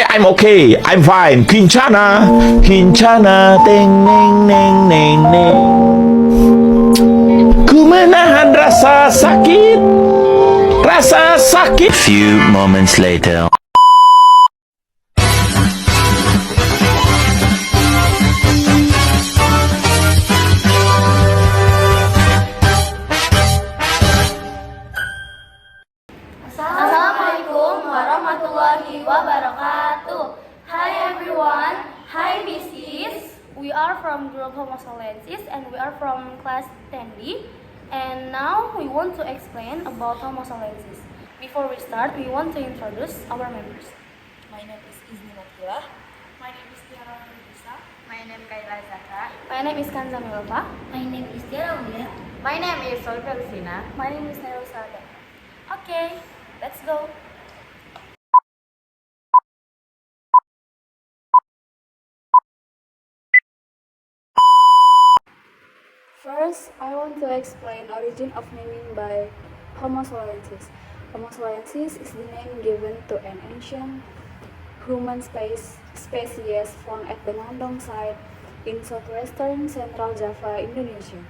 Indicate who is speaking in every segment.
Speaker 1: I'm okay. I'm fine. Kincana, Kincana, teng neng neng neng neng. Ku menahan rasa sakit, rasa sakit.
Speaker 2: Few moments later.
Speaker 3: Assalamualaikum warahmatullahi wabarakatuh. Hi everyone. Hi Missis. We are from Group Homosolensis and we are from class 10D. And now we want to explain about Homosolensis. Before we start, we want to introduce our members.
Speaker 4: My name is Izni Nakilah.
Speaker 3: My name is Tiara Lisa.
Speaker 4: My name is Kayla Zahra.
Speaker 3: My name is Kanza Milva.
Speaker 5: My name is Tiara Ulia.
Speaker 4: My name is Solveig Lucina.
Speaker 3: My name is Nero Sada. Okay, let's go. First, I want to explain origin of naming by Homo solensis. Homo solensis is the name given to an ancient human species found at the Ngandong site in southwestern Central Java, Indonesia.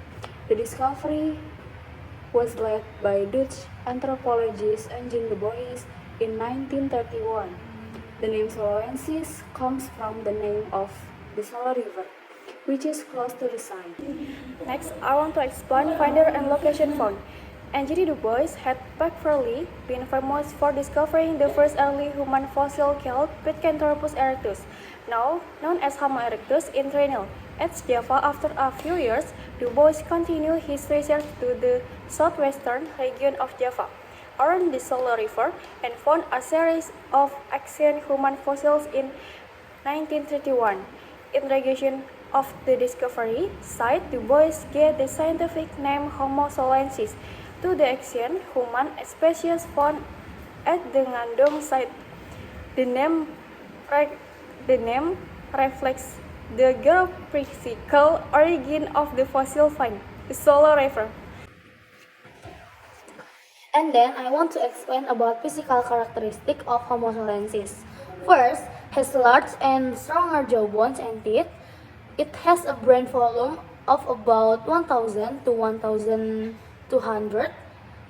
Speaker 3: The discovery was led by Dutch anthropologist Eugene Du Bois in 1931. The name Soloensis comes from the name of the Solo River, which is close to the site. Next, I want to explain finder and location found. Eugene Du Bois had previously been famous for discovering the first early human fossil called Pithecanthropus erectus, now known as Homo erectus in Trinil. At Java, after a few years, Du Bois continued his research to the southwestern region of Java, around the Solo River, and found a series of ancient human fossils in 1931. In relation of the discovery site, Du Bois gave the scientific name Homo solensis to the ancient human species found at the Ngandong site. The name reflects the geophysical origin of the fossil find, the Solo River. And then I want to explain about physical characteristic of Homo solensis. First, has large and stronger jawbones and teeth. It has a brain volume of about 1000 to 1200,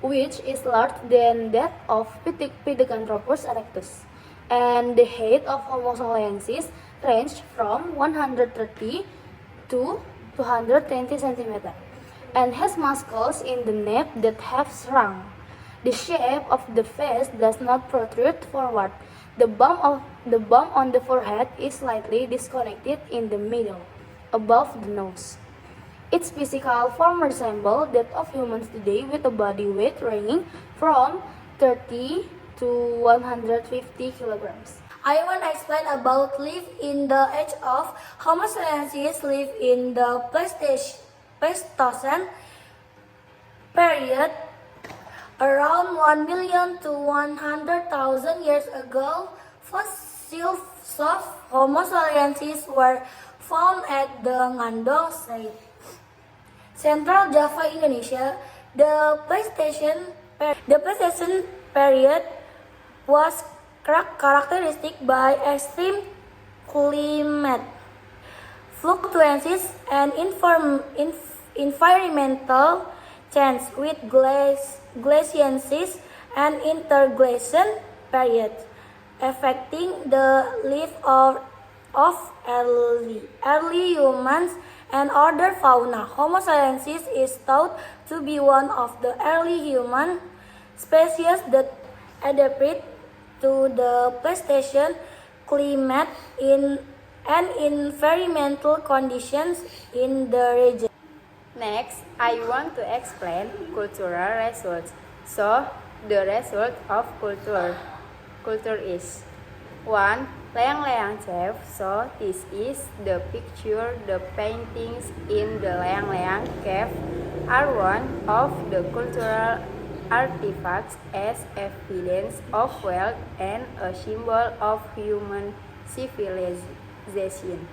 Speaker 3: which is larger than that of Pithecanthropus erectus. And the height of Homo solensis range from 130 to 220 cm and has muscles in the neck that have shrunk. The shape of the face does not protrude forward. The bump on the forehead is slightly disconnected in the middle, above the nose. Its physical form resembles that of humans today, with a body weight ranging from 30 to 150 kilograms.
Speaker 5: I want to explain about life in the age of Homo solensis live in the Pleistocene period. Around 1 million to 100,000 years ago, fossils of Homo solensis were found at the Ngandong site, Central Java, Indonesia. The Pleistocene period was characteristic by extreme climate fluctuations and environmental change, with glaciations and interglacial periods affecting the life of early humans and other fauna. Homo solensis is thought to be one of the early human species that adapted to the Pleistocene climate and environmental conditions in the region.
Speaker 4: Next, I want to explain cultural results. So, the result of culture is 1. Layang-layang cave. So, this is the picture. The paintings in the Layang-layang cave are one of the cultural artifacts as evidence of wealth and a symbol of human civilization.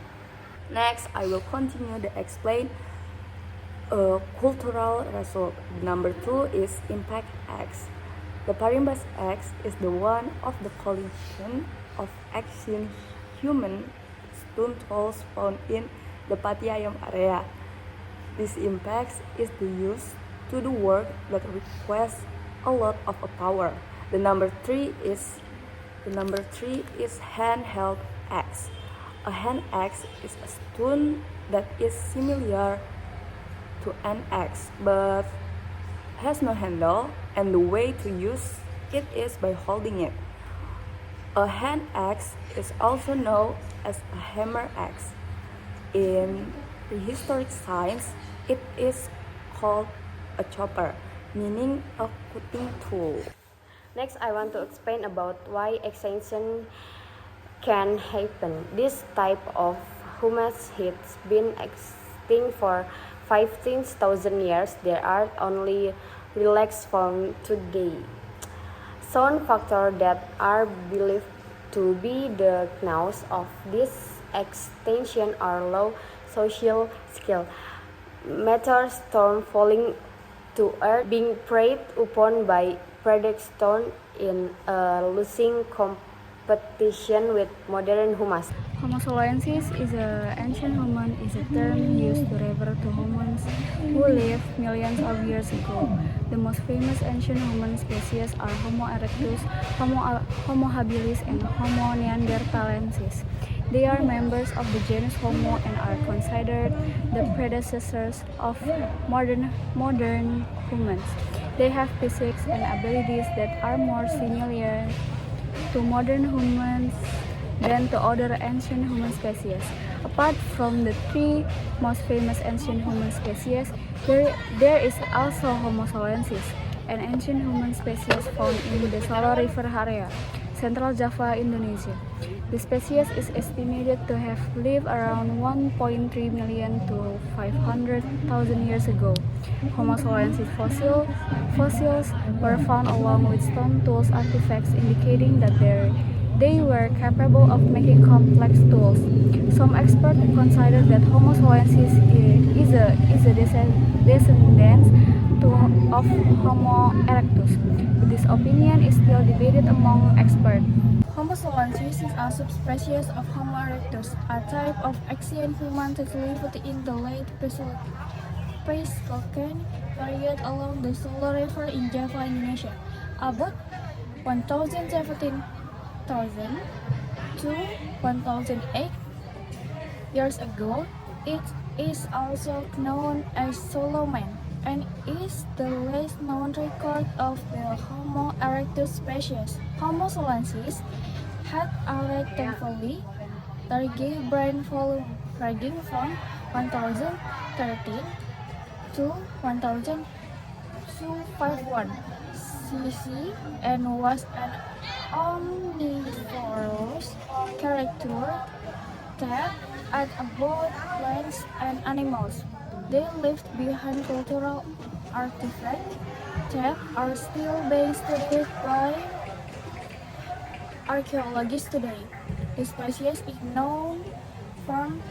Speaker 6: Next, I will continue to explain cultural result. Number 2 is impact X. The Parimbas X is the one of the collection of ancient human stone tools found in the Patiayam area. This impact is the use to do work that requires a lot of power. The number three is handheld axe. A hand axe is a stone that is similar to an axe but has no handle, and the way to use it is by holding it. A hand axe is also known as a hammer axe. In prehistoric science, it is called a chopper, meaning a cutting tool.
Speaker 4: Next, I want to explain about why extinction can happen. This type of humus has been extinct for 15,000 years. There are only relics found today. Some factors that are believed to be the cause of this extinction are low social skill, meteor storm falling to earth, being preyed upon by predators in a losing competition with modern humans.
Speaker 3: Homo soloensis is an ancient human is a term used to refer to humans who lived millions of years ago. The most famous ancient human species are Homo erectus, Homo habilis, and Homo neanderthalensis. They are members of the genus Homo and are considered the predecessors of modern humans. They have physiques and abilities that are more similar to modern humans than to other ancient human species. Apart from the three most famous ancient human species, there is also Homo soloensis, an ancient human species found in the Solo River area, Central Java, Indonesia. The species is estimated to have lived around 1.3 million to 500,000 years ago. Homo soloensis fossils were found along with stone tools artifacts indicating that they were capable of making complex tools. Some experts consider that Homo soloensis is a descendant of Homo erectus, but this opinion is still debated among experts. Homo soloensis is a subspecies of Homo erectus, a type of ancient human that lived in the late Pleistocene period along the Solo River in Java, Indonesia. About 1,017,000 to 1,008 years ago, it is also known as Solomon and is the least known record of the Homo erectus species. Homo soloensis had a relatively large brain volume ranging from 1,013 to 1,251 cc and was an omnivorous character that ate both plants and animals. They left behind cultural artifacts that are still being studied by archaeologists today. The species is known from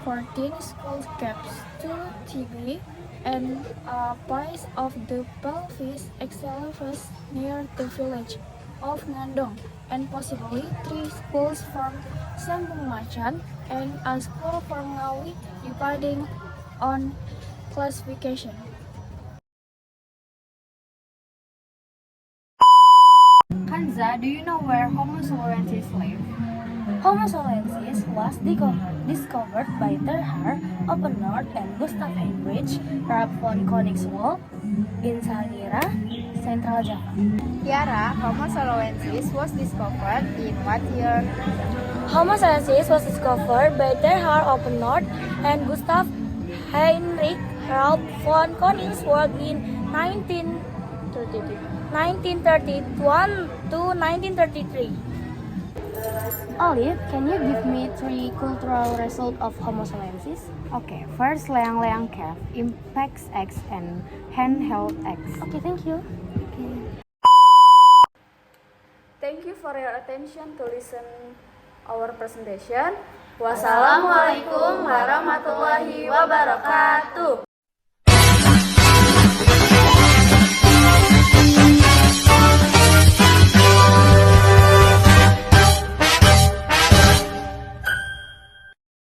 Speaker 3: 14 skull caps, 2 tibiae, and a piece of the pelvis excavation near the village of Ngandong, and possibly 3 skulls from Sambung Macan and a skull from Ngawi, depending on classification. Kanza, do you know where Homo soloensis live?
Speaker 5: Homo soloensis was discovered by Terhar Oppenort and Gustav Heinrich Rapp von Königswald in Sangira, Central Java.
Speaker 4: Tiara, Homo soloensis was discovered in what year?
Speaker 5: Homo soloensis was discovered by Terhar Oppenort and Gustav Heinrich Rapp von Königswald in 1931 to 1933.
Speaker 3: Olive, can you give me 3 cultural results of Homo soloensis?
Speaker 7: Okay, first Leang-Leang Cave, Impact X, and Handheld X.
Speaker 3: Okay, thank you.
Speaker 8: Thank you for your attention to listen our presentation. Wassalamualaikum warahmatullahi wabarakatuh.